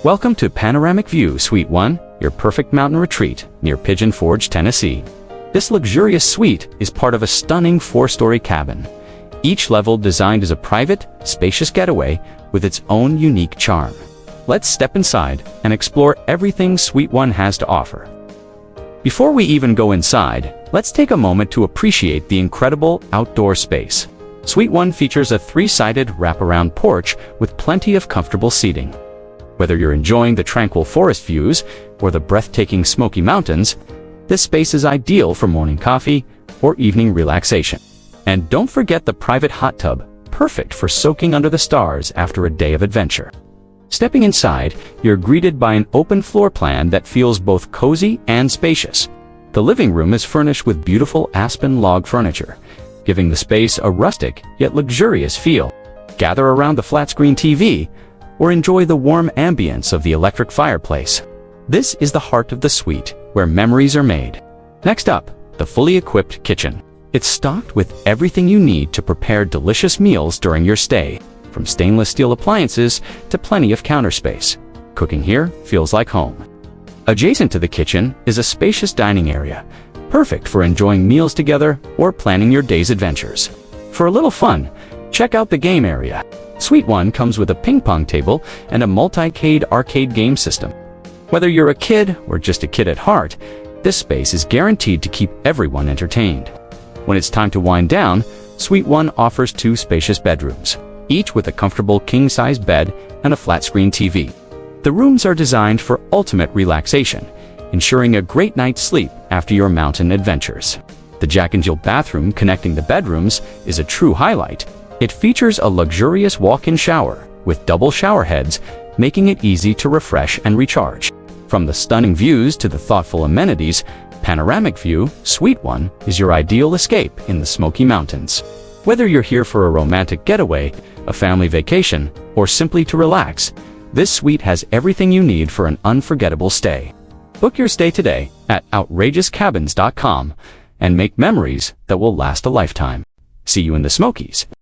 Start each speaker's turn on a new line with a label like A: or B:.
A: Welcome to Panoramic View, Suite 1, your perfect mountain retreat near Pigeon Forge, Tennessee. This luxurious suite is part of a stunning 4-story cabin, each level designed as a private, spacious getaway with its own unique charm. Let's step inside and explore everything Suite 1 has to offer. Before we even go inside, let's take a moment to appreciate the incredible outdoor space. Suite 1 features a 3-sided wraparound porch with plenty of comfortable seating. Whether you're enjoying the tranquil forest views or the breathtaking Smoky Mountains, this space is ideal for morning coffee or evening relaxation. And don't forget the private hot tub, perfect for soaking under the stars after a day of adventure. Stepping inside, you're greeted by an open floor plan that feels both cozy and spacious. The living room is furnished with beautiful aspen log furniture, giving the space a rustic yet luxurious feel. Gather around the flat-screen TV or enjoy the warm ambience of the electric fireplace. This is the heart of the suite, where memories are made. Next up, the fully equipped kitchen. It's stocked with everything you need to prepare delicious meals during your stay, from stainless steel appliances to plenty of counter space. Cooking here feels like home. Adjacent to the kitchen is a spacious dining area, perfect for enjoying meals together or planning your day's adventures. For a little fun, check out the game area. Suite 1 comes with a ping pong table and a Multicade arcade game system. Whether you're a kid or just a kid at heart, this space is guaranteed to keep everyone entertained. When it's time to wind down, Suite 1 offers 2 spacious bedrooms, each with a comfortable king-size bed and a flat-screen TV. The rooms are designed for ultimate relaxation, ensuring a great night's sleep after your mountain adventures. The Jack and Jill bathroom connecting the bedrooms is a true highlight. It features a luxurious walk-in shower with double shower heads, making it easy to refresh and recharge. From the stunning views to the thoughtful amenities, Panoramic View, Suite 1 is your ideal escape in the Smoky Mountains. Whether you're here for a romantic getaway, a family vacation, or simply to relax, this suite has everything you need for an unforgettable stay. Book your stay today at outrageouscabins.com and make memories that will last a lifetime. See you in the Smokies.